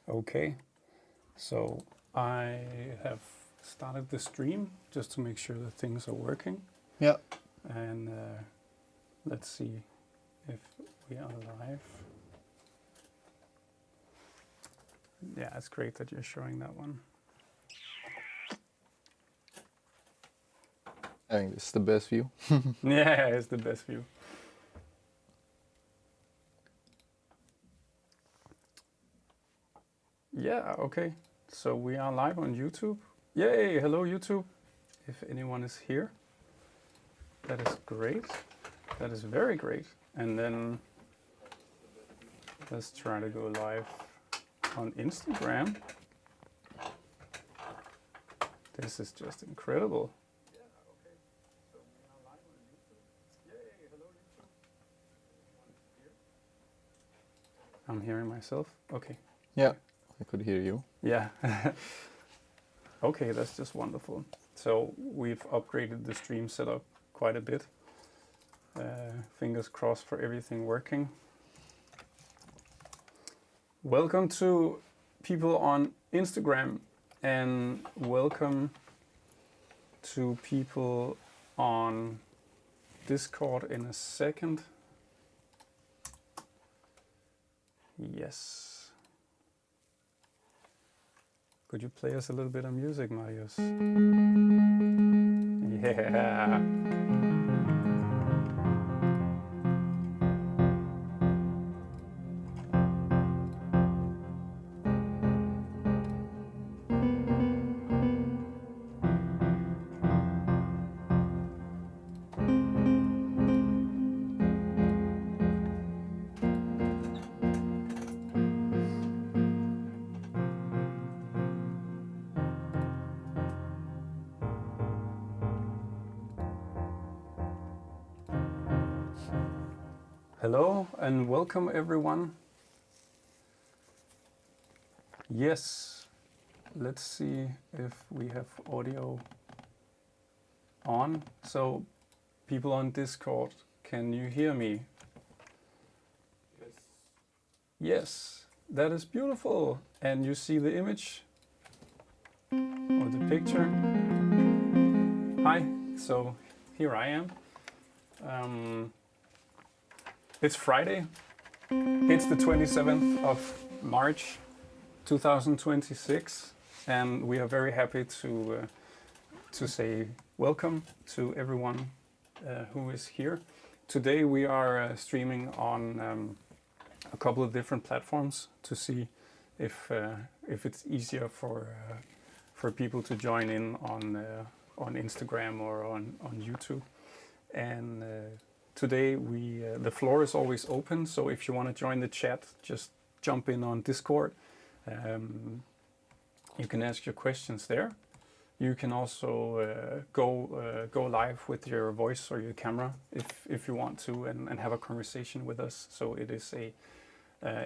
Okay, so I have started the stream just to make sure that things are working. Yeah. And let's see if we are live. Yeah, it's great that you're showing that one. I think this is the best view. Yeah, it's the best view. Yeah, okay. So we are live on YouTube. Yay, hello YouTube. If anyone is here, that is great. That is very great. And then let's try to go live on Instagram. This is just incredible. I'm hearing myself. Okay. Yeah, I could hear you. Yeah. Okay, that's just wonderful. So we've upgraded the stream setup quite a bit. Fingers crossed for everything working. Welcome to people on Instagram and welcome to people on Discord in a second. Yes. Could you play us a little bit of music, Marius? Yeah. Hello and welcome everyone. Yes, let's see if we have audio on. So people on Discord, can you hear me? Yes. Yes, that is beautiful. And you see the image or the picture? Hi, so here I am. It's Friday. It's the 27th of March 2026 and we are very happy to say welcome to everyone who is here. Today we are streaming on a couple of different platforms to see if it's easier for people to join in on Instagram or on YouTube. And today the floor is always open, so if you want to join the chat, just jump in on Discord. You can ask your questions there. You can also go live with your voice or your camera if you want to and have a conversation with us. So it is a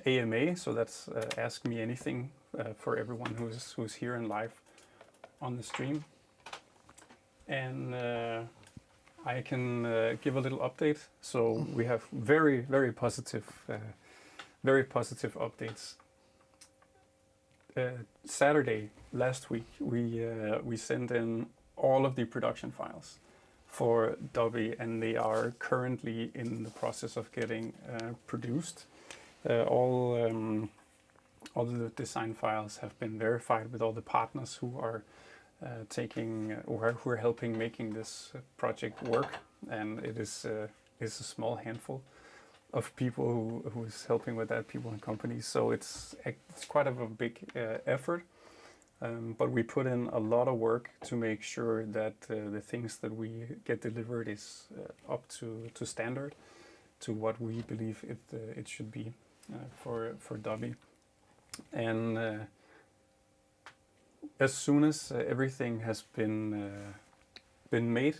AMA, so that's Ask Me Anything for everyone who's here and live on the stream. And I can give a little update. So we have very positive updates. Saturday last week we sent in all of the production files for Dubby, and they are currently in the process of getting produced. All the design files have been verified with all the partners who are taking or who are helping making this project work, and it is a small handful of people who is helping with that, people and companies. So it's quite of a big effort, but we put in a lot of work to make sure that the things that we get delivered is up to standard, to what we believe it should be for Dubby. And as soon as everything has been made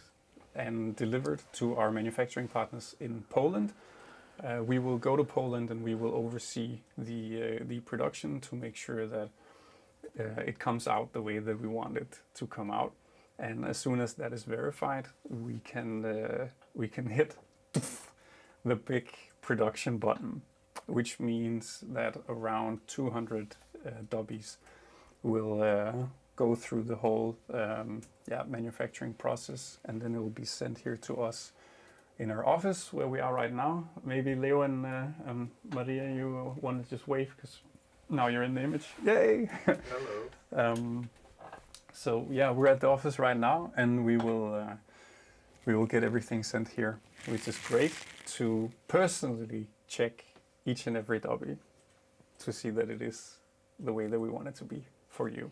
and delivered to our manufacturing partners in Poland, we will go to Poland and we will oversee the production to make sure that it comes out the way that we want it to come out. And as soon as that is verified, we can hit the big production button. which means that around 200 Dubbies will go through the whole manufacturing process, and then it will be sent here to us in our office where we are right now. Maybe Leo and Maria, you want to just wave because now you're in the image. Yay! Hello. So yeah, we're at the office right now, and we will get everything sent here, which is great to personally check each and every Dubby to see that it is the way that we want it to be for you.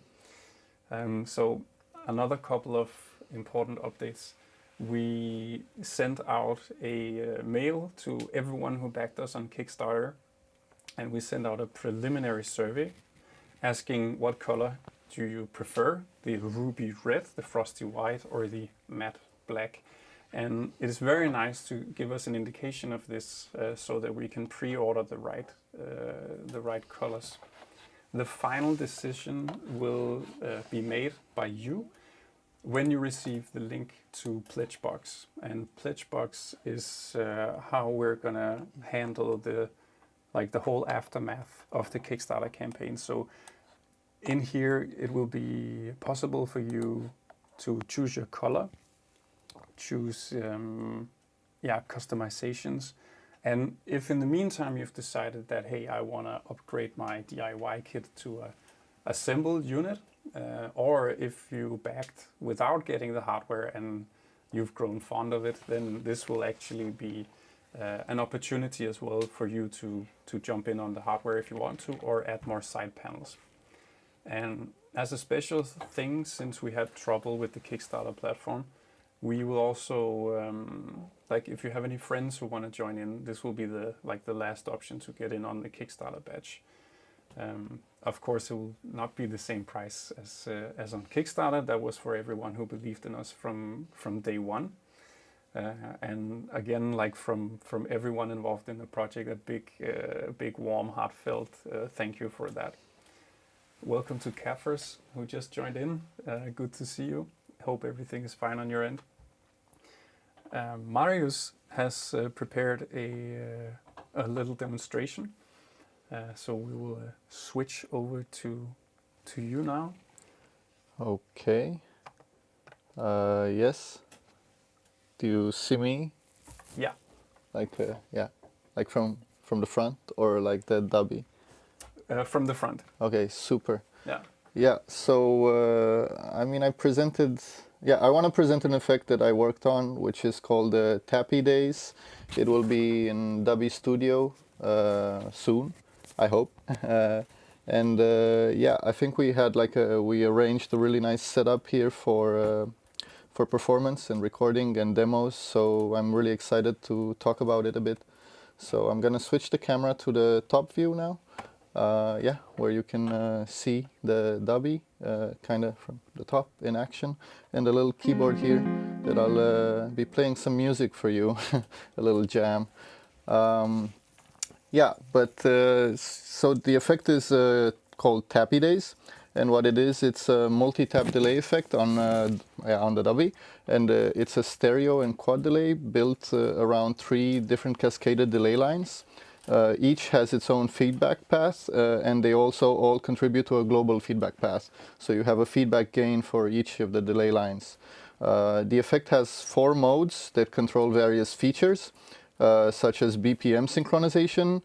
So another couple of important updates. We sent out a mail to everyone who backed us on Kickstarter, and we sent out a preliminary survey asking what color do you prefer, the ruby red, the frosty white, or the matte black. And it is very nice to give us an indication of this so that we can pre-order the right colors. The final decision will be made by you when you receive the link to Pledgebox. And Pledgebox is how we're gonna handle the whole aftermath of the Kickstarter campaign. So in here, it will be possible for you to choose your color, choose customizations, and if in the meantime you've decided that, hey, I want to upgrade my DIY kit to a assembled unit, or if you backed without getting the hardware and you've grown fond of it, then this will actually be an opportunity as well for you to jump in on the hardware if you want to, or add more side panels. And as a special thing, since we had trouble with the Kickstarter platform, we will also, if you have any friends who want to join in, this will be the last option to get in on the Kickstarter batch. Of course, it will not be the same price as on Kickstarter. That was for everyone who believed in us from day one. And again, from everyone involved in the project, a big, warm, heartfelt thank you for that. Welcome to Kaffers, who just joined in. Good to see you. Hope everything is fine on your end. Marius has prepared a little demonstration. So we will switch over to you now. Okay. Yes. Do you see me? Yeah. Like from the front, or like the Dubby? From the front. Okay, super. Yeah. Yeah, so I want to present an effect that I worked on, which is called Tappy Days. It will be in Dubby Studio soon, I hope. I think we had we arranged a really nice setup here for performance and recording and demos. So I'm really excited to talk about it a bit. So I'm gonna switch the camera to the top view now. Where you can see the Dubby kind of from the top in action, and a little keyboard here that I'll be playing some music for you, a little jam. So the effect is called Tappy Days, and what it is, it's a multi-tap delay effect on the Dubby, and it's a stereo and quad delay built around 3 different cascaded delay lines. Each has its own feedback path, and they also all contribute to a global feedback path. So you have a feedback gain for each of the delay lines. The effect has 4 modes that control various features, such as BPM synchronization,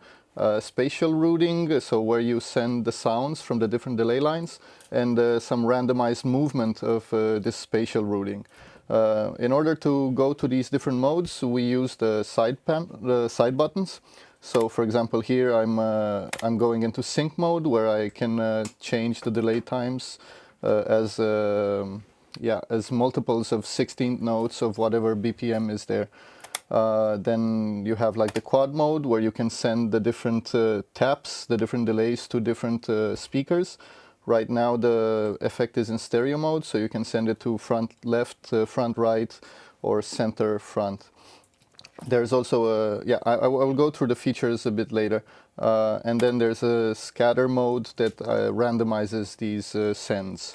spatial routing, so where you send the sounds from the different delay lines, and some randomized movement of this spatial routing. In order to go to these different modes, we use the side buttons. So, for example, here I'm going into sync mode, where I can change the delay times as multiples of 16th notes of whatever BPM is there. Then you have the quad mode, where you can send the different taps, the different delays to different speakers. Right now the effect is in stereo mode, so you can send it to front left, front right, or center front. There's also I will go through the features a bit later. And then there's a scatter mode that randomizes these sends.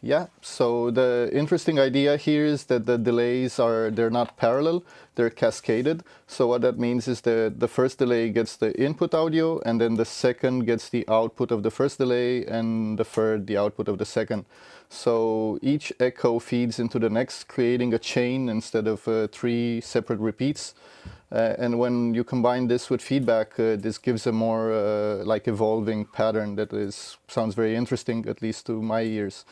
Yeah, so the interesting idea here is that the delays they're not parallel, they're cascaded. So what that means is that the first delay gets the input audio, and then the second gets the output of the first delay, and the third the output of the second. So each echo feeds into the next, creating a chain instead of 3 separate repeats. And when you combine this with feedback, this gives a more like evolving pattern that sounds very interesting, at least to my ears.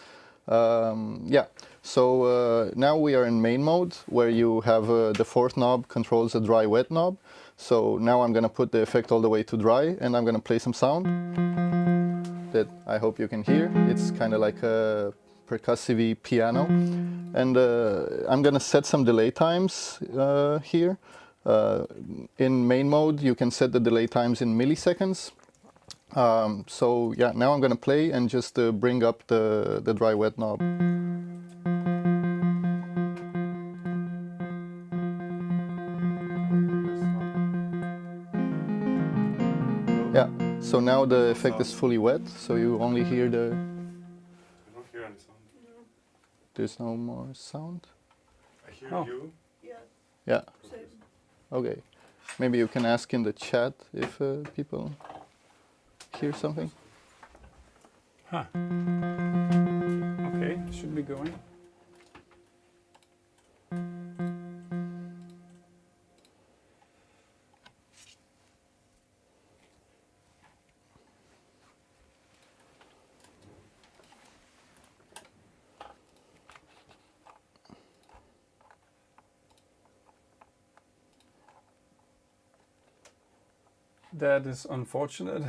Yeah, so now we are in main mode, where you have the fourth knob controls the dry-wet knob. So now I'm going to put the effect all the way to dry, and I'm going to play some sound that I hope you can hear. It's kind of like a percussive piano. And I'm going to set some delay times here. In main mode, you can set the delay times in milliseconds. So yeah, now I'm going to play and just bring up the dry-wet knob. Yeah, so now the effect is fully wet, so you only hear the... I don't hear any sound. There's no more sound? I hear you. Yeah. Yeah, Same. okay. Maybe you can ask in the chat if people hear something. Huh. Okay, should be going. That is unfortunate.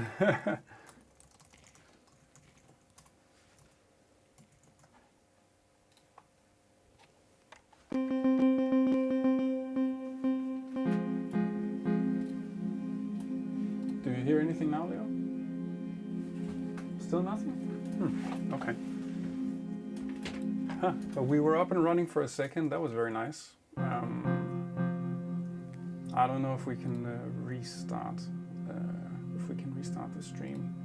Do you hear anything now, Leo? Still nothing? Okay. Huh. But we were up and running for a second. That was very nice. I don't know if we can restart. If we can restart the stream.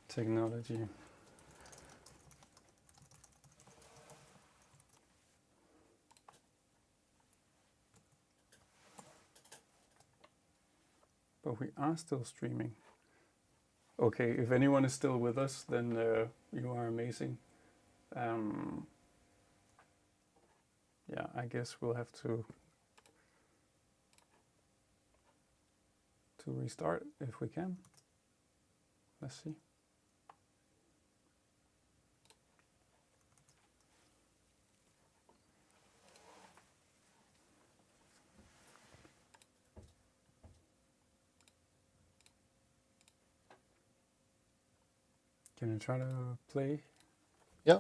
Technology. But we are still streaming. Okay, if anyone is still with us, then you are amazing. Yeah, I guess we'll have to restart if we can. Let's see. Can you try to play? Yeah.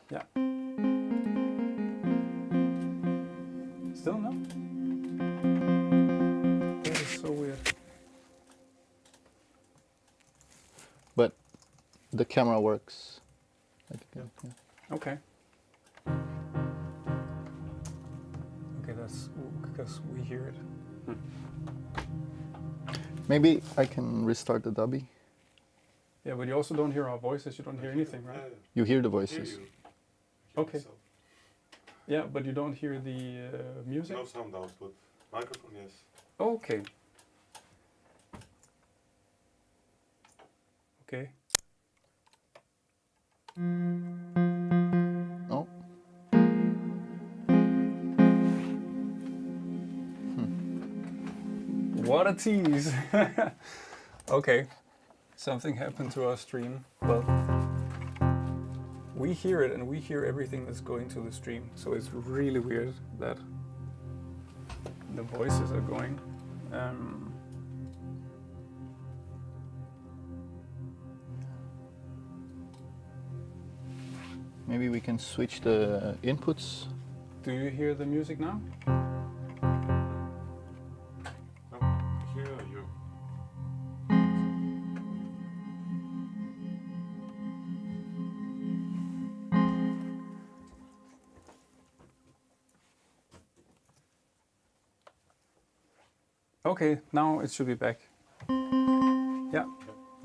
Yeah. Still no? That is so weird. But the camera works. Yeah. Okay. Okay, that's because we hear it. Maybe I can restart the Dubby. Yeah, but you also don't hear our voices. You don't hear anything, right? You hear the I hear voices. you. Okay. Yeah, but you don't hear the music? No sound out, but microphone, yes. Okay. Okay. Oh. What a tease. Okay. Something happened to our stream. Well, we hear it and we hear everything that's going to the stream. So it's really weird that the voices are going. Maybe we can switch the inputs. Do you hear the music now? No, I hear you. Okay, now it should be back. Yeah.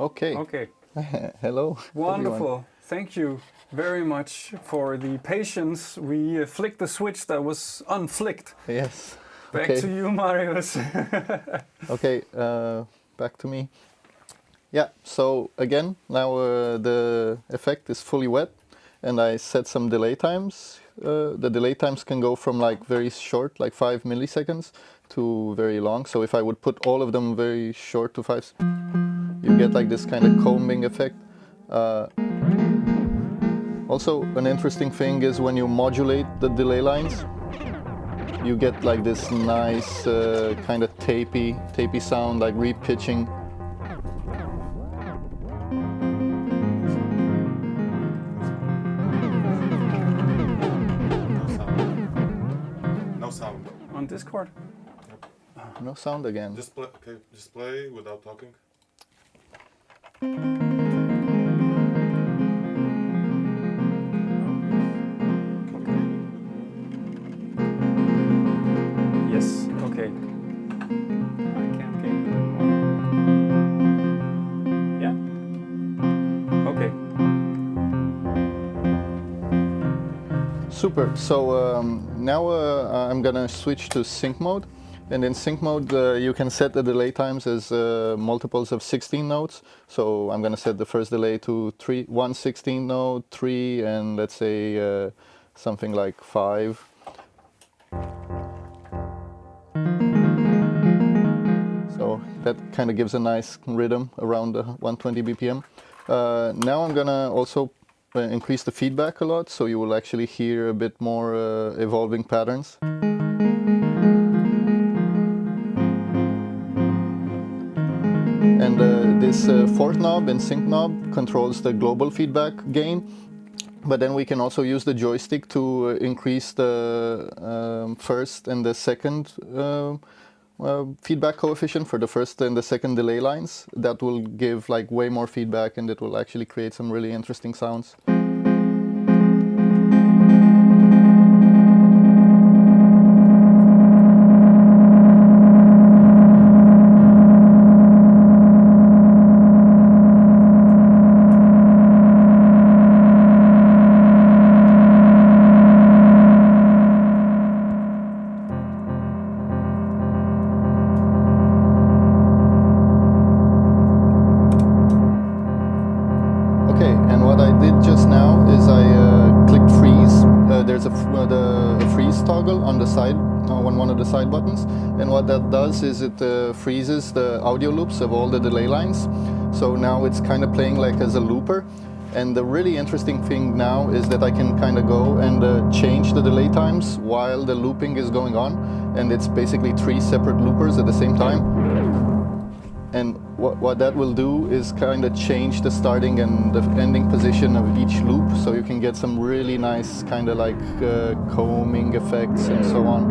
Okay. Okay. Hello. Wonderful. everyone. Thank you very much for the patience. We flicked the switch that was unflicked. Yes. Back Okay. to you, Marius. Okay. Back to me. Yeah. So again, now the effect is fully wet, and I set some delay times. The delay times can go from like very short, like 5 milliseconds, to very long. So if I would put all of them very short to 5, you get like this kind of combing effect. Also, an interesting thing is when you modulate the delay lines, you get like this nice kind of tapy sound, like repitching. No sound. On Discord. No sound again. Just play. Okay, just play without talking. Yes. Okay. I can't gain anymore. Yeah. Okay. Super. So now I'm gonna switch to sync mode, and in sync mode you can set the delay times as multiples of 16 notes. So I'm gonna set the first delay to 1 16 note, 3, and let's say something like 5. So that kind of gives a nice rhythm around 120 BPM. Now I'm gonna also increase the feedback a lot, so you will actually hear a bit more evolving patterns. And this fourth knob and sync knob controls the global feedback gain, but then we can also use the joystick to increase the first and the second feedback coefficient for the first and the second delay lines. That will give like way more feedback, and it will actually create some really interesting sounds. On the side, on one of the side buttons, and what that does is it freezes the audio loops of all the delay lines. So now it's kind of playing like as a looper, and the really interesting thing now is that I can kind of go and change the delay times while the looping is going on, and it's basically 3 separate loopers at the same time. And what that will do is kind of change the starting and the ending position of each loop, so you can get some really nice kind of like combing effects and so on.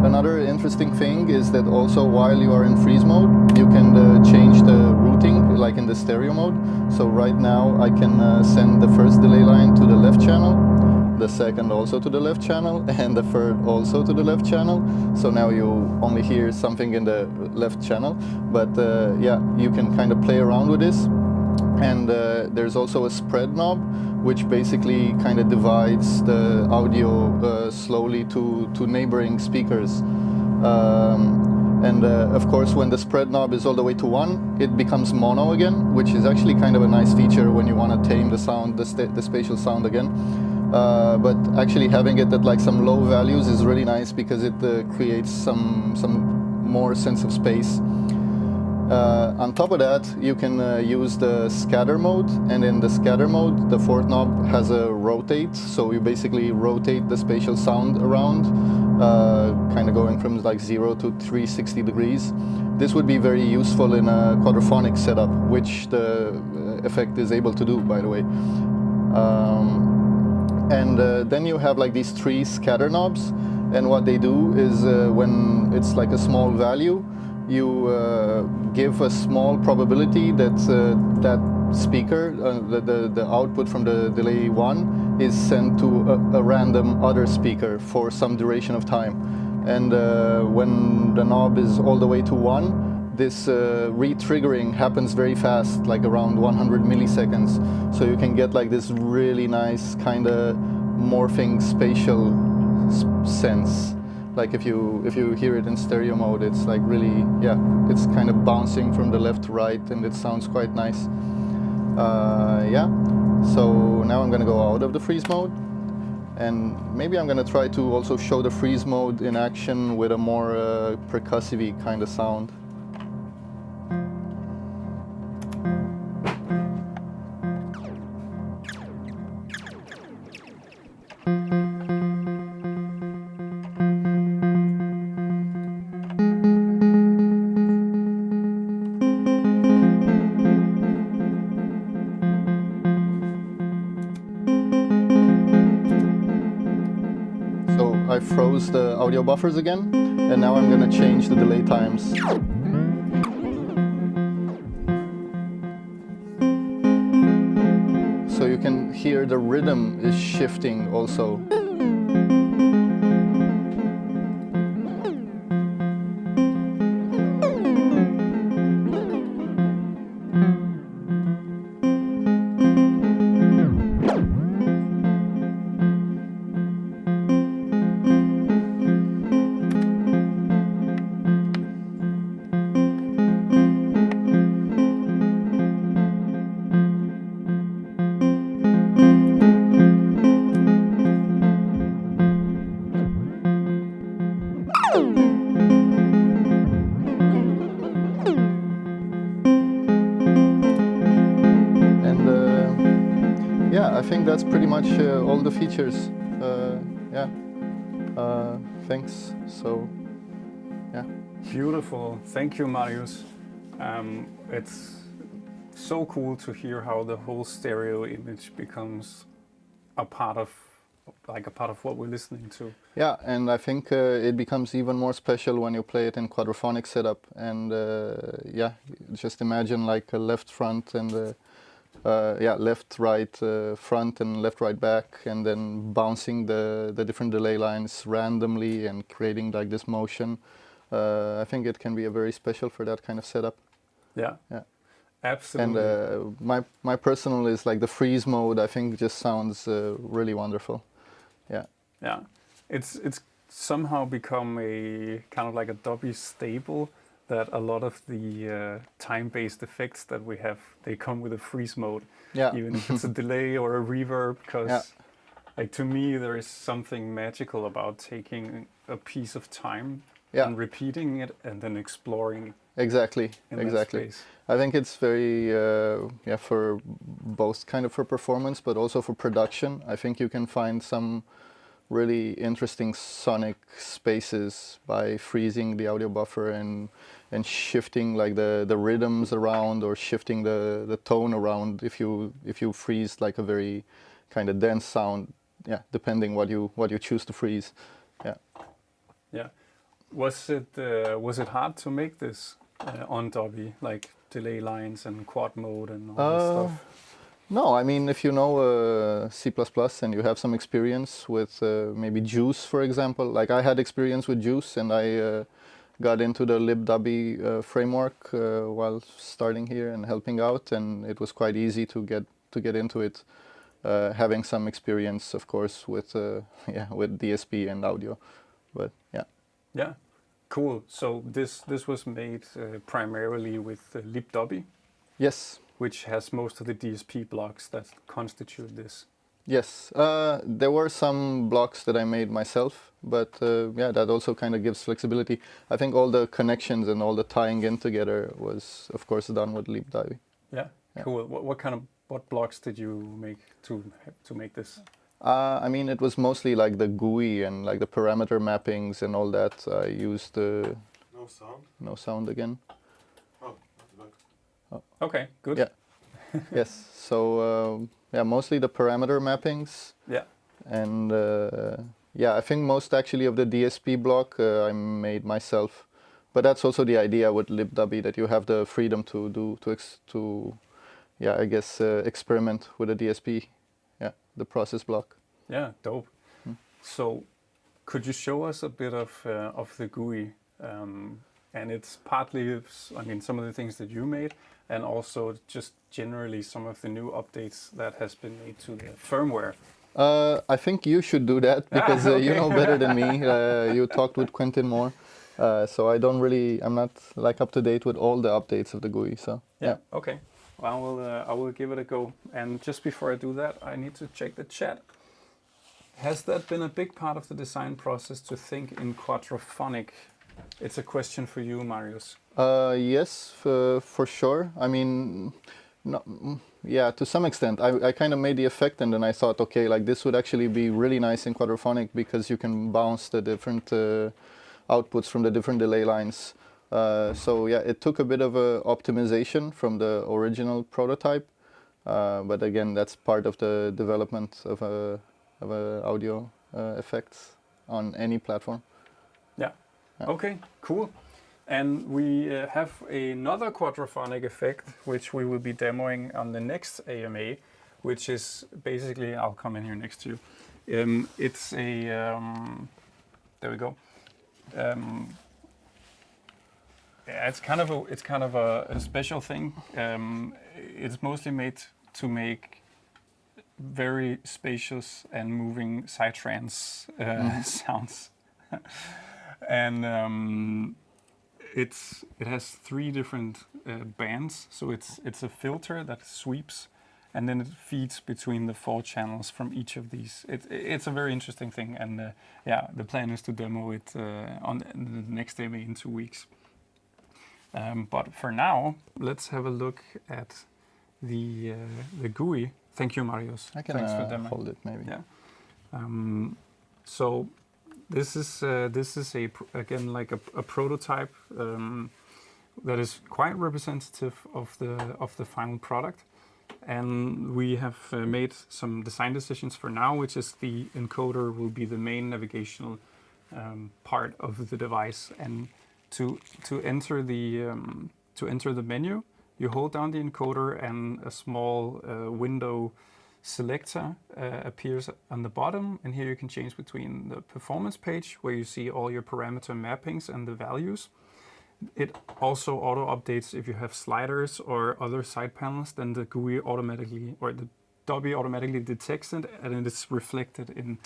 Another interesting thing is that also while you are in freeze mode, you can change the routing like in the stereo mode. So right now I can send the first delay line to the left channel, the second also to the left channel, and the third also to the left channel. So now you only hear something in the left channel, but yeah, you can kind of play around with this. And there's also a spread knob, which basically kind of divides the audio slowly to neighboring speakers. And of course, when the spread knob is all the way to 1, it becomes mono again, which is actually kind of a nice feature when you want to tame the sound, the spatial sound again. But actually having it at like some low values is really nice because it creates some more sense of space. On top of that, you can use the scatter mode, and in the scatter mode, the fourth knob has a rotate, so you basically rotate the spatial sound around, kind of going from like 0 to 360 degrees. This would be very useful in a quadrophonic setup, which the effect is able to do, by the way. And then you have like these 3 scatter knobs, and what they do is when it's like a small value, you give a small probability that that speaker, the output from the delay 1 is sent to a random other speaker for some duration of time. And when the knob is all the way to 1, this re-triggering happens very fast, like around 100 milliseconds. So you can get like this really nice kind of morphing spatial sense. Like if you hear it in stereo mode, it's like really, yeah, it's kind of bouncing from the left to right, and it sounds quite nice. Yeah, so now I'm gonna go out of the freeze mode, and maybe I'm gonna try to also show the freeze mode in action with a more percussive kind of sound. I froze the audio buffers again, and now I'm gonna change the delay times. So you can hear the rhythm is shifting also. Yeah, I think that's pretty much all the features. Yeah, thanks. So, yeah. Beautiful. Thank you, Marius. It's so cool to hear how the whole stereo image becomes a part of what we're listening to. Yeah, and I think it becomes even more special when you play it in quadrophonic setup. And yeah, just imagine like a left front and yeah, left right front and left right back, and then bouncing the different delay lines randomly and creating like this motion. I think it can be a very special for that kind of setup. Yeah. Yeah. Absolutely. And my personal is like the freeze mode. I think just sounds really wonderful. Yeah. Yeah. It's somehow become a kind of like a Dubby staple that a lot of the time-based effects that we have, they come with a freeze mode. Yeah. Even if it's a delay or a reverb, because Yeah. like to me there is something magical about taking a piece of time Yeah. and repeating it and then exploring Exactly. in Exactly. that space. I think it's very yeah, for both kind of for performance, but also for production. I think you can find some really interesting sonic spaces by freezing the audio buffer and shifting like the rhythms around, or shifting the tone around if you freeze like a very kind of dense sound. Yeah, depending what you choose to freeze. Yeah. Yeah. Was it hard to make this on Dubby, like delay lines and quad mode and all this stuff? No, I mean, if you know C++ and you have some experience with maybe Juice, for example. Like I had experience with Juice, and I got into the libdubby framework while starting here and helping out, and it was quite easy to get into it, having some experience, of course, with yeah, with DSP and audio. But yeah. Yeah, cool. So this was made primarily with libdubby. Yes. Which has most of the DSP blocks that constitute this. Yes, there were some blocks that I made myself, but yeah, that also kind of gives flexibility. I think all the connections and all the tying in together was, of course, done with libdubby. Yeah, Yeah. cool. What blocks did you make to make this? I mean, it was mostly like the GUI and like the parameter mappings and all that. I used No sound? no sound again. Oh, back. Okay, good. Yeah. Yes. So yeah, mostly the parameter mappings. Yeah. And yeah, I think most actually of the DSP block I made myself. But that's also the idea with libdubby, that you have the freedom to yeah, I guess experiment with a DSP. Yeah, the process block. Yeah, dope. So, could you show us a bit of the GUI? And it's partly, I mean, some of the things that you made, and also just generally some of the new updates that has been made to the firmware. I think you should do that because you Okay. know better than me. You talked with Quentin more, so I'm not like up to date with all the updates of the GUI. So Yeah. Okay. Well, I will give it a go. And just before I do that, I need to check the chat. Has that been a big part of the design process to think in quadrophonic? It's a question for you, Marius. Yes, for sure. I mean, no, yeah, to some extent. I kind of made the effect, and then I thought, okay, like this would actually be really nice in quadrophonic because you can bounce the different outputs from the different delay lines. So yeah, it took a bit of a optimization from the original prototype, but again, that's part of the development of a audio effects on any platform. Yeah. Okay, cool. And we have another quadrophonic effect, which we will be demoing on the next AMA, which is basically, I'll come in here next to you. It's a, there we go. Yeah, it's kind of a special thing. It's mostly made to make very spacious and moving psytrance sounds. And it has 3 different bands, so it's a filter that sweeps, and then it feeds between the 4 channels from each of these. It's a very interesting thing, and yeah, the plan is to demo it on the next day, maybe in 2 weeks. But for now, let's have a look at the GUI. Thank you, Marius. I Thanks for can hold it maybe. Yeah. So this is again like a prototype that is quite representative of the final product, and we have made some design decisions for now, which is the encoder will be the main navigational part of the device, and to enter the menu, you hold down the encoder and a small window selector appears on the bottom, and here you can change between the performance page where you see all your parameter mappings and the values. It also auto updates if you have sliders or other side panels, then the GUI automatically, or the Dubby automatically detects it, and it is reflected in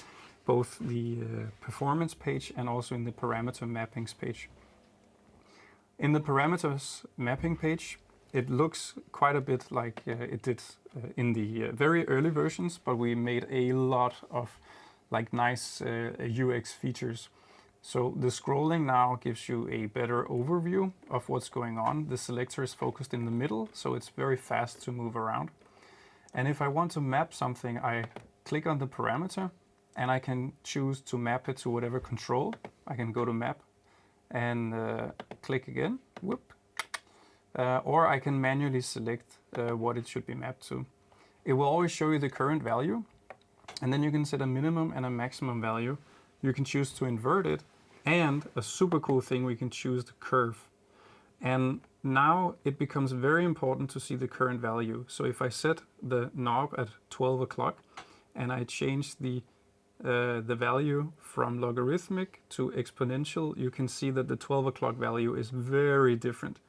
both the performance page and also in the parameter mappings page. In the parameters mapping page, it looks quite a bit like it did in the very early versions, but we made a lot of like nice UX features. So the scrolling now gives you a better overview of what's going on. The selector is focused in the middle, so it's very fast to move around. And if I want to map something, I click on the parameter and I can choose to map it to whatever control. I can go to map and click again, whoop. Or I can manually select what it should be mapped to. It will always show you the current value, and then you can set a minimum and a maximum value. You can choose to invert it, and a super cool thing, we can choose the curve. And now it becomes very important to see the current value. So if I set the knob at 12 o'clock and I change the value from logarithmic to exponential, you can see that the 12 o'clock value is very different.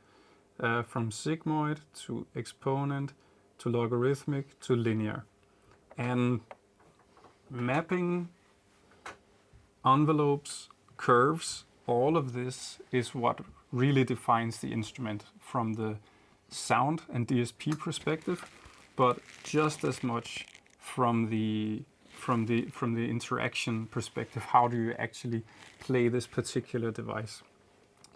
From sigmoid to exponent to logarithmic to linear. And mapping, envelopes, curves, all of this is what really defines the instrument from the sound and DSP perspective, but just as much from the interaction perspective. How do you actually play this particular device?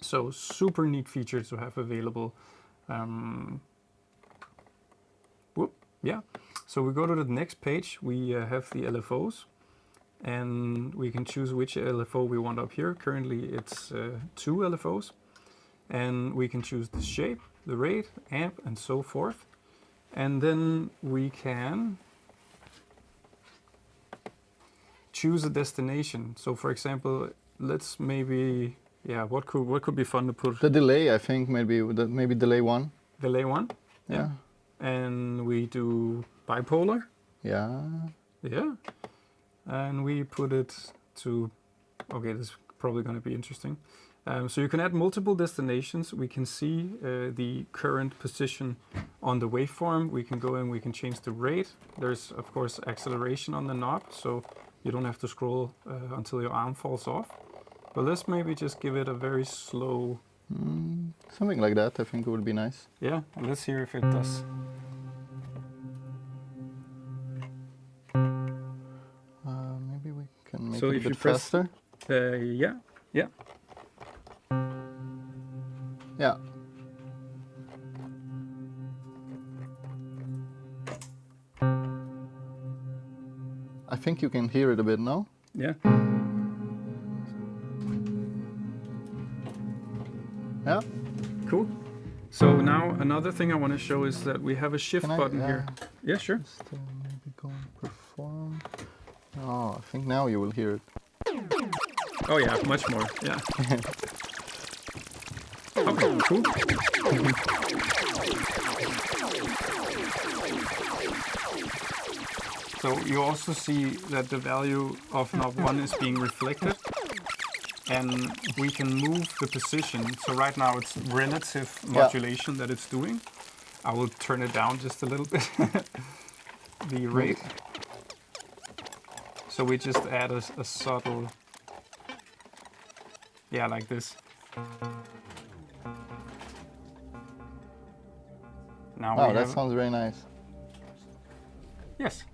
So super neat feature to have available. Yeah. So we go to the next page. We have the LFOs, and we can choose which LFO we want up here. Currently it's 2 LFOs, and we can choose the shape, the rate, amp, and so forth. And then we can choose a destination. So for example, let's maybe, yeah, what could be fun to put? The delay, I think maybe delay 1. Delay 1? Yeah. and we do bipolar. Yeah. Yeah. And we put it to, okay, this is probably going to be interesting. So you can add multiple destinations. We can see the current position on the waveform. We can go in, we can change the rate. There's, of course, acceleration on the knob, so you don't have to scroll until your arm falls off. But let's maybe just give it a very slow... Something like that, I think it would be nice. Yeah, let's hear if it does. Maybe we can make So it a if you bit press- faster. Yeah. Yeah. I think you can hear it a bit now. Yeah. Yeah. Cool. So now another thing I want to show is that we have a shift Can I, button here. Yeah, sure. Just maybe go and perform. Oh, I think now you will hear it. Oh yeah, much more. Yeah. Okay, cool. So you also see that the value of knob 1 is being reflected, and we can move the position. So right now it's relative modulation that it's doing. I will turn it down just a little bit, the rate. So we just add a subtle, yeah, like this. Now Wow, we that have, sounds very nice. yes.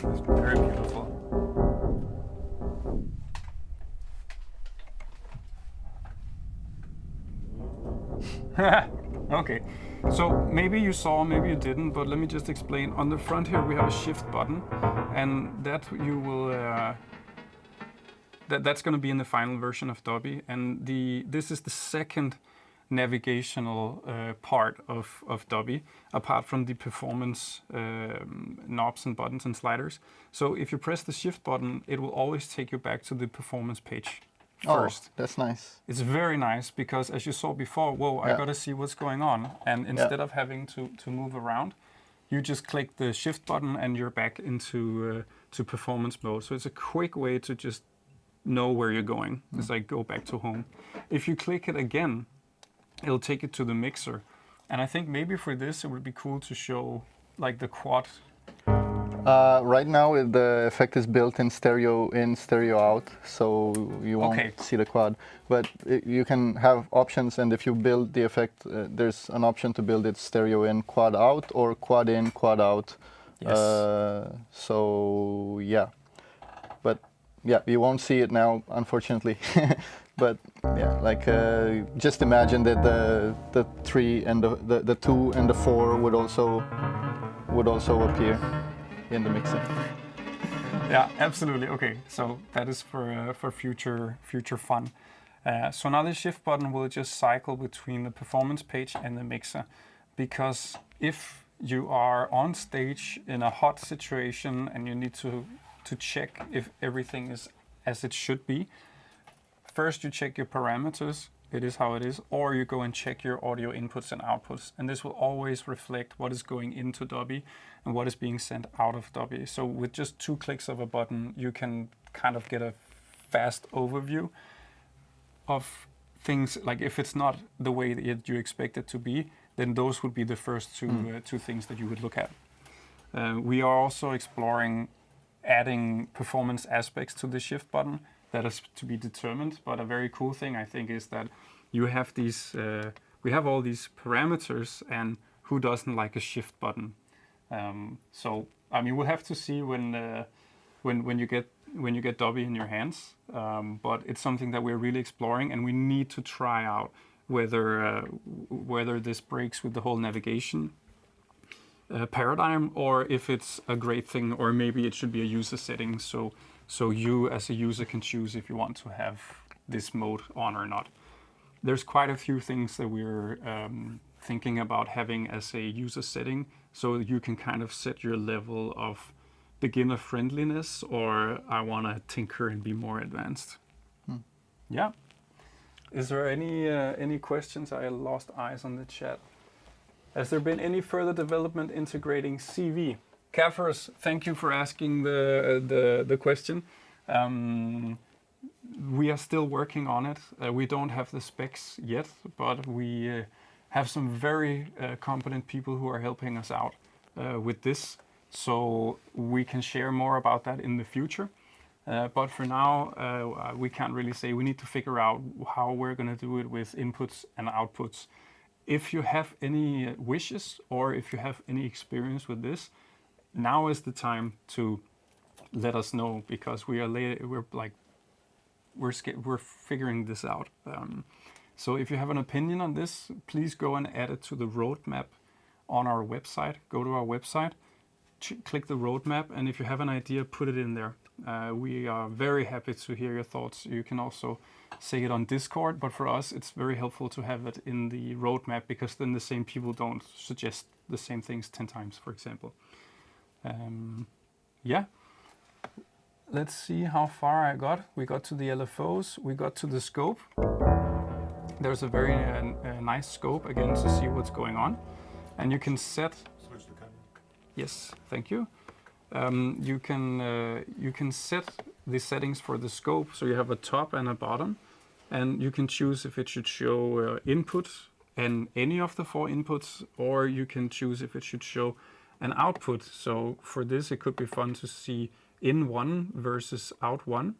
It's very beautiful. Okay, so maybe you saw, maybe you didn't, but let me just explain. On the front here we have a shift button, and that you will that's going to be in the final version of Dubby, and this is the second navigational part of Dubby, apart from the performance knobs and buttons and sliders. So if you press the shift button, it will always take you back to the performance page first. Oh, that's nice. It's very nice because, as you saw before, whoa, I Yeah. gotta see what's going on. And instead of having to move around, you just click the shift button and you're back into to performance mode. So it's a quick way to just know where you're going. It's like go back to home. If you click it again, it'll take it to the mixer. And I think maybe for this, it would be cool to show like the quad. Right now, the effect is built in stereo in, stereo out, so you won't Okay. see the quad. But you can have options, and if you build the effect, there's an option to build it stereo in, quad out, or quad in, quad out. Yes. So yeah, but yeah, you won't see it now, unfortunately. But yeah, like just imagine that the 3 and the 2 and the 4 would also appear in the mixer. Yeah, absolutely. Okay, so that is for future fun. So now the shift button will just cycle between the performance page and the mixer, because if you are on stage in a hot situation and you need to check if everything is as it should be, first you check your parameters, it is how it is, or you go and check your audio inputs and outputs, and this will always reflect what is going into Dubby and what is being sent out of Dubby. So with just 2 clicks of a button, you can kind of get a fast overview of things. Like if it's not the way that you expect it to be, then those would be the first two things that you would look at. We are also exploring adding performance aspects to the shift button. That is to be determined, but a very cool thing I think is that you have these, we have all these parameters, and who doesn't like a shift button? So I mean, we'll have to see when you get Dubby in your hands, but it's something that we're really exploring, and we need to try out whether this breaks with the whole navigation paradigm, or if it's a great thing, or maybe it should be a user setting. So you as a user can choose if you want to have this mode on or not. There's quite a few things that we're thinking about having as a user setting, so you can kind of set your level of beginner friendliness, or I want to tinker and be more advanced. Yeah. Is there any questions? I lost eyes on the chat. Has there been any further development integrating CV? Kafers, thank you for asking the question. We are still working on it. We don't have the specs yet, but we have some very competent people who are helping us out with this. So we can share more about that in the future. But for now, we can't really say. We need to figure out how we're going to do it with inputs and outputs. If you have any wishes, or if you have any experience with this, now is the time to let us know, because we're figuring this out. So if you have an opinion on this, please go and add it to the roadmap on our website. Go to our website, click the roadmap, and if you have an idea, put it in there. We are very happy to hear your thoughts. You can also say it on Discord, but for us it's very helpful to have it in the roadmap, because then the same people don't suggest the same things 10 times, for example. Yeah. Let's see how far I got. We got to the LFOs, we got to the scope. There's a very nice scope again to see what's going on. And you can set... Switch the camera. Yes, thank you. You can set the settings for the scope, so you have a top and a bottom, and you can choose if it should show input and any of the 4 inputs, or you can choose if it should show an output. So for this, it could be fun to see in 1 versus out 1.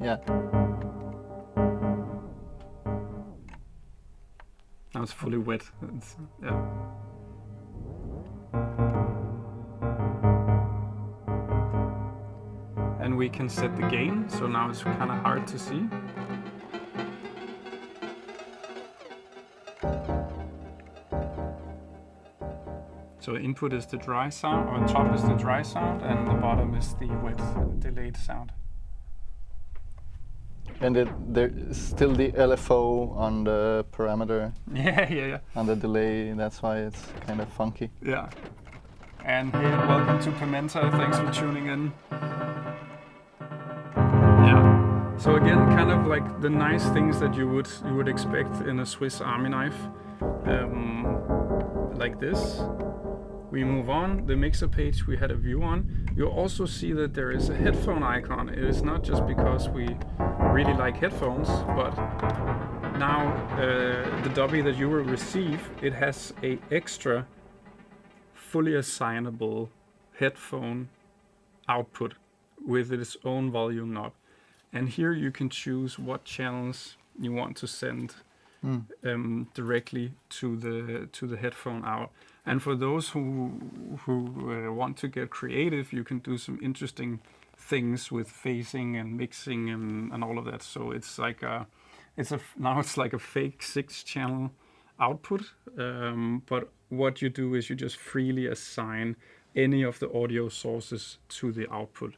Yeah. Now it's fully wet. Yeah. And we can set the gain, so now it's kind of hard to see. So input is the dry sound, or top is the dry sound, and the bottom is the wet delayed sound. And there's still the LFO on the parameter. Yeah. On the delay, that's why it's kind of funky. Yeah. And hey, welcome to Pimenta. Thanks for tuning in. Yeah. So again, kind of like the nice things that you would expect in a Swiss Army knife, like this. We move on. The mixer page we had a view on. You'll also see that there is a headphone icon. It is not just because we really like headphones, but now the Dubby that you will receive, it has a extra fully assignable headphone output with its own volume knob. And here you can choose what channels you want to send directly to the headphone out. And for those who want to get creative, you can do some interesting things with phasing and mixing and all of that. So it's like now it's like a fake 6-channel output. But what you do is you just freely assign any of the audio sources to the output.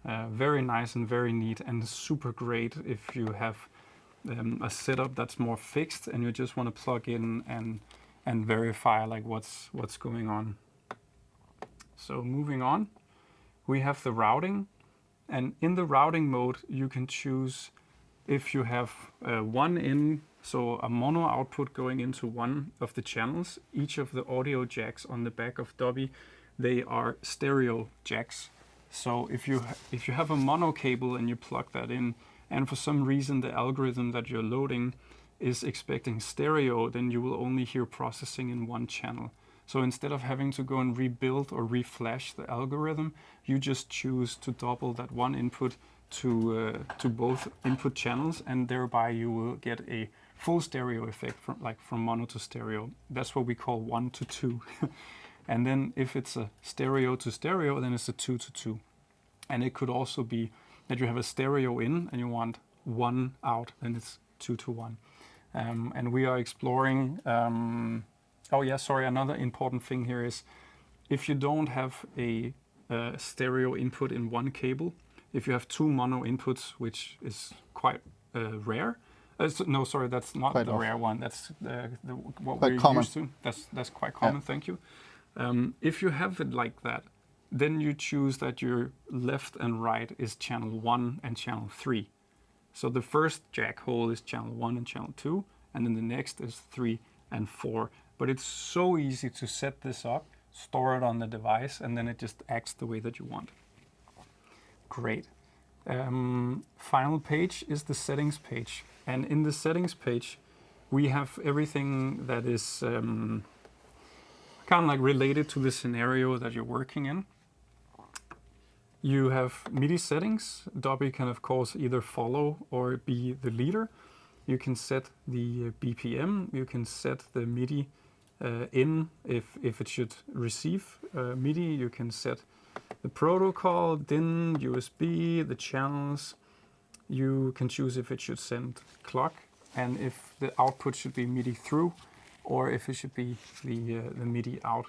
Very nice and very neat, and super great if you have a setup that's more fixed and you just want to plug in and verify like what's going on. So moving on, we have the routing, and in the routing mode you can choose if you have one in, so a mono output going into one of the channels. Each of the audio jacks on the back of Dubby, they are stereo jacks. So if you have a mono cable and you plug that in, and for some reason the algorithm that you're loading is expecting stereo, then you will only hear processing in one channel. So instead of having to go and rebuild or reflash the algorithm, you just choose to double that one input to both input channels, and thereby you will get a full stereo effect from mono to stereo. That's what we call 1 to 2. And then if it's a stereo to stereo, then it's a 2 to 2. And it could also be that you have a stereo in and you want 1 out, then it's 2 to 1. And we are exploring, another important thing here is if you don't have a stereo input in one cable, if you have 2 mono inputs, which is quite rare. No, sorry, that's not Quite the often. rare one. That's what Quite we're common. used to. That's quite common. Yeah. Thank you. If you have it like that, then you choose that your left and right is channel 1 and channel 3. So the first jack hole is channel 1 and channel 2, and then the next is 3 and 4. But it's so easy to set this up, store it on the device, and then it just acts the way that you want. Great. Final page is the settings page. And in the settings page, we have everything that is kind of like related to the scenario that you're working in. You have MIDI settings. Dubby can, of course, either follow or be the leader. You can set the BPM. You can set the MIDI in if it should receive MIDI. You can set the protocol, DIN, USB, the channels. You can choose if it should send clock and if the output should be MIDI through or if it should be the MIDI out.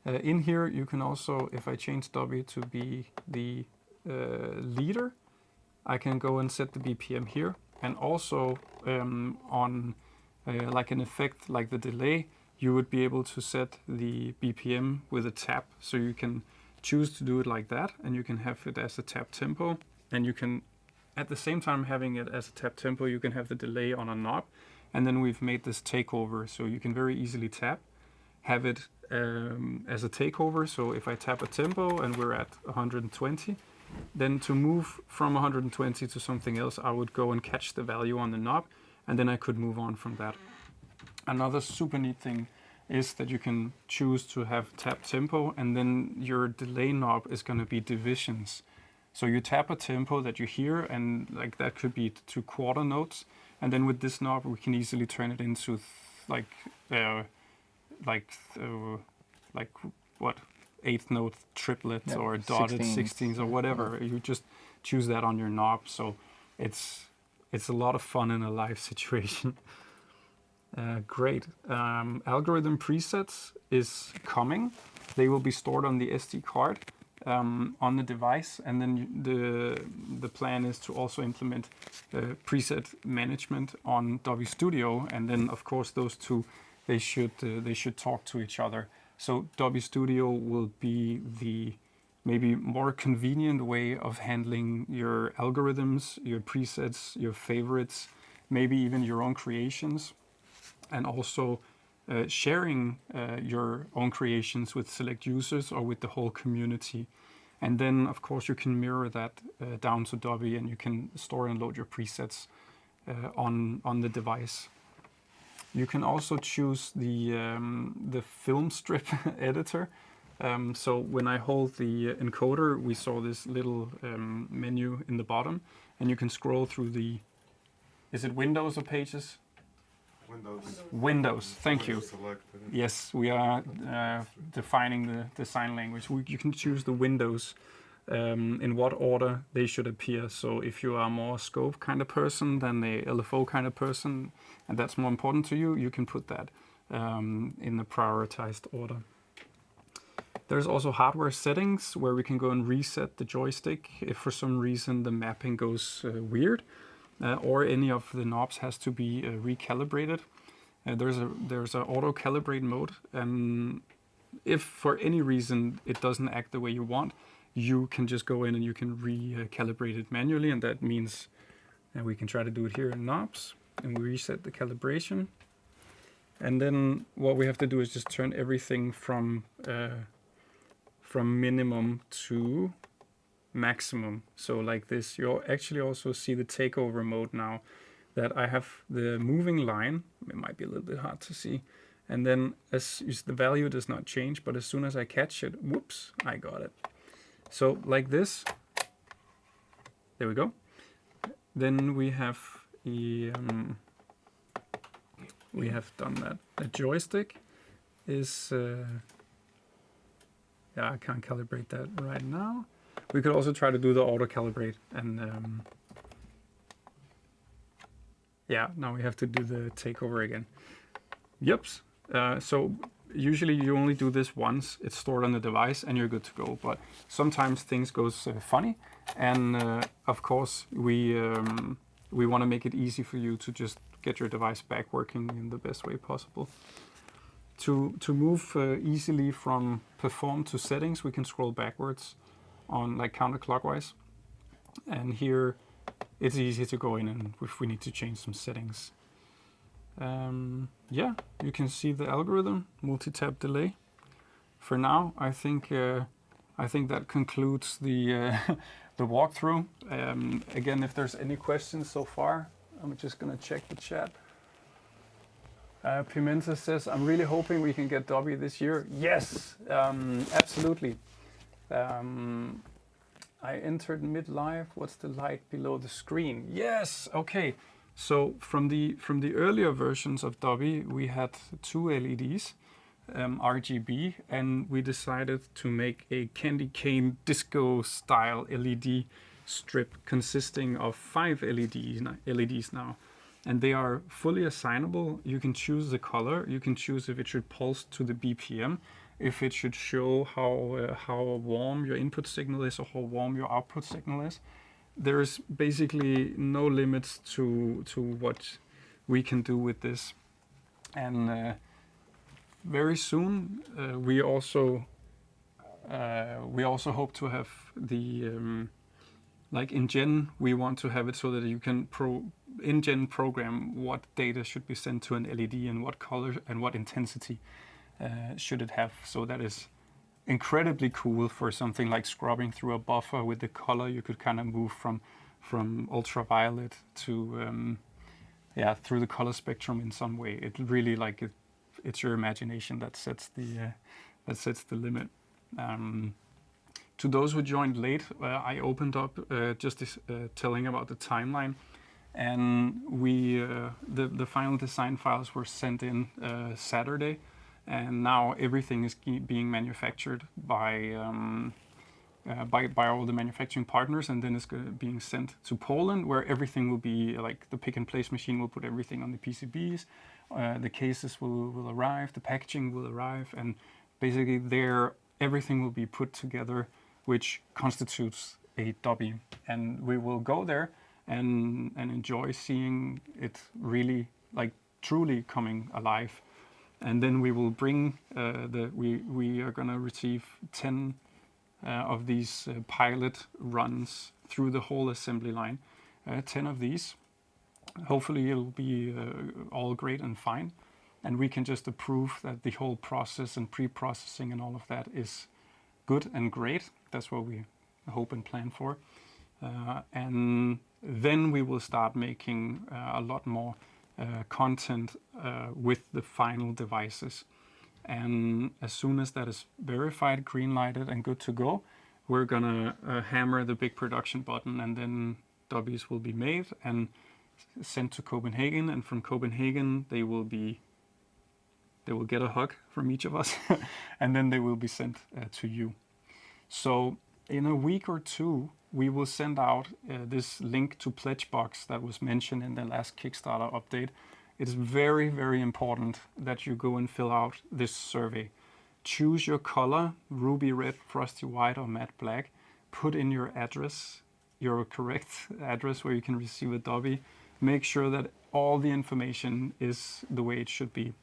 In here, you can also, if I change Dubby to be the leader, I can go and set the BPM here. And also on like an effect like the delay, you would be able to set the BPM with a tap. So you can choose to do it like that, and you can have it as a tap tempo. And you can, at the same time having it as a tap tempo, you can have the delay on a knob. And then we've made this takeover, so you can very easily tap, have it as a takeover. So if I tap a tempo and we're at 120, then to move from 120 to something else, I would go and catch the value on the knob, and then I could move on from that. Another super neat thing is that you can choose to have tap tempo, and then your delay knob is going to be divisions. So you tap a tempo that you hear, and like that could be 2 quarter notes, and then with this knob we can easily turn it into like what, 8th note triplets, yeah, or dotted 16s or whatever. You just choose that on your knob. So it's a lot of fun in a live situation. Great. Algorithm presets is coming. They will be stored on the SD card on the device, and then the plan is to also implement preset management on Dubby Studio, and then of course those two, they should talk to each other. So Dubby Studio will be the maybe more convenient way of handling your algorithms, your presets, your favorites, maybe even your own creations, and also sharing your own creations with select users or with the whole community. And then of course you can mirror that down to Dubby, and you can store and load your presets on the device. You can also choose the film strip editor. So when I hold the encoder, we saw this little menu in the bottom, and you can scroll through the, is it Windows or Pages? Windows, thank you. Yes, we are defining the sign language. You can choose the windows in what order they should appear. So if you are more scope kind of person than a LFO kind of person, and that's more important to you, you can put that in the prioritized order. There's also hardware settings where we can go and reset the joystick if for some reason the mapping goes weird. Or any of the knobs has to be recalibrated. There's a auto calibrate mode, and if for any reason it doesn't act the way you want, you can just go in and you can recalibrate it manually, and that means we can try to do it here in knobs, and we reset the calibration. And then what we have to do is just turn everything from minimum to maximum. So like this, you'll actually also see the takeover mode now, that I have the moving line. It might be a little bit hard to see. And then as the value does not change, but as soon as I catch it, whoops, I got it. So like this, there we go. Then we have done that. The joystick is, yeah, I can't calibrate that right now. We could also try to do the auto calibrate, and yeah, now we have to do the takeover again. Yep. So usually you only do this once. It's stored on the device, and you're good to go. But sometimes things goes funny, and of course we want to make it easy for you to just get your device back working in the best way possible. To move easily from perform to settings, we can scroll backwards on like counterclockwise, and here it's easy to go in and if we need to change some settings. Yeah, you can see the algorithm, multi-tap delay. For now, I think that concludes the the walkthrough. Again, if there's any questions so far, I'm just gonna check the chat. Pimenta says, I'm really hoping we can get Dubby this year. Yes, absolutely. I entered mid-live. What's the light below the screen? Yes, okay. So from the earlier versions of Dubby, we had 2 LEDs, RGB, and we decided to make a candy cane disco style LED strip consisting of 5 LEDs now. And they are fully assignable. You can choose the color. You can choose if it should pulse to the BPM, if it should show how warm your input signal is or how warm your output signal is. There is basically no limits to what we can do with this. And very soon we also hope to have the like in Gen, we want to have it so that you can in Gen program what data should be sent to an LED and what color and what intensity should it have. So that is incredibly cool for something like scrubbing through a buffer with the color. You could kind of move from ultraviolet to through the color spectrum in some way. It really it's your imagination that sets the limit. To those who joined late, I opened up just telling about the timeline, and the final design files were sent in Saturday, and now everything is being manufactured by all the manufacturing partners, and then it's being sent to Poland, where everything will be like the pick and place machine will put everything on the PCBs, the cases will arrive, the packaging will arrive, and basically everything will be put together, which constitutes a Dubby. And we will go there and enjoy seeing it really truly coming alive. And then we will bring we are gonna receive 10 of these pilot runs through the whole assembly line. 10 of these. Hopefully it'll be all great and fine, and we can just approve that the whole process and pre-processing and all of that is good and great. That's what we hope and plan for. And then we will start making a lot more content with the final devices. And as soon as that is verified, green-lighted, and good to go, we're gonna hammer the big production button, and then Dubbies will be made and sent to Copenhagen. And from Copenhagen, they will get a hug from each of us, and then they will be sent to you. So in a week or two, we will send out this link to Pledgebox that was mentioned in the last Kickstarter update. It's very, very important that you go and fill out this survey. Choose your color, ruby red, frosty white, or matte black. Put in your address, your correct address where you can receive a Dubby. Make sure that all the information is the way it should be.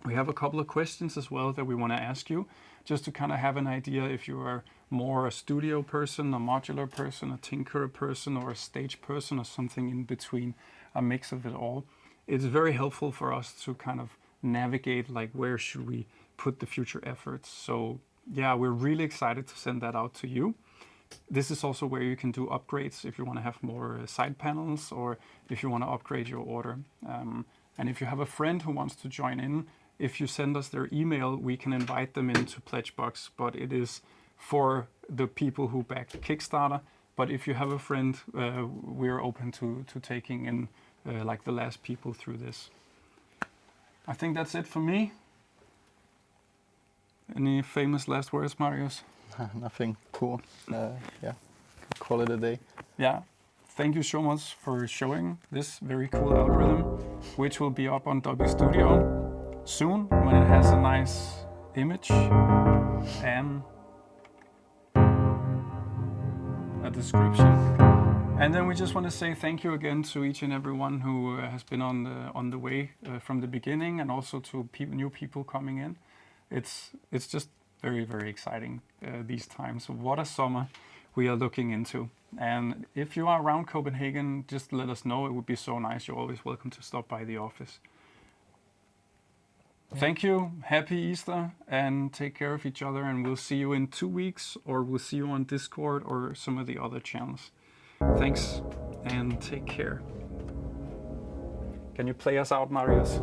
We have a couple of questions as well that we want to ask you, just to kind of have an idea if you are more a studio person, a modular person, a tinkerer person, or a stage person, or something in between, a mix of it all. It's very helpful for us to kind of navigate where should we put the future efforts. So yeah, we're really excited to send that out to you. This is also where you can do upgrades if you want to have more side panels, or if you want to upgrade your order. And if you have a friend who wants to join in, if you send us their email, we can invite them into Pledgebox, but it is for the people who backed Kickstarter. But if you have a friend, we're open to taking in the last people through this. I think that's it for me. Any famous last words, Marius? Nothing. Cool. Yeah, call it a day. Yeah. Thank you so much for showing this very cool algorithm, which will be up on Dubby Studio. soon when it has a nice image and a description. And then we just want to say thank you again to each and everyone who has been on the way from the beginning, and also to new people coming in. It's just very, very exciting these times. What a summer we are looking into. And if you are around Copenhagen, just let us know. It would be so nice. You're always welcome to stop by the office. Thank you. Happy Easter, and take care of each other. And we'll see you in 2 weeks, or we'll see you on Discord or some of the other channels. Thanks, and take care. Can you play us out, Marius?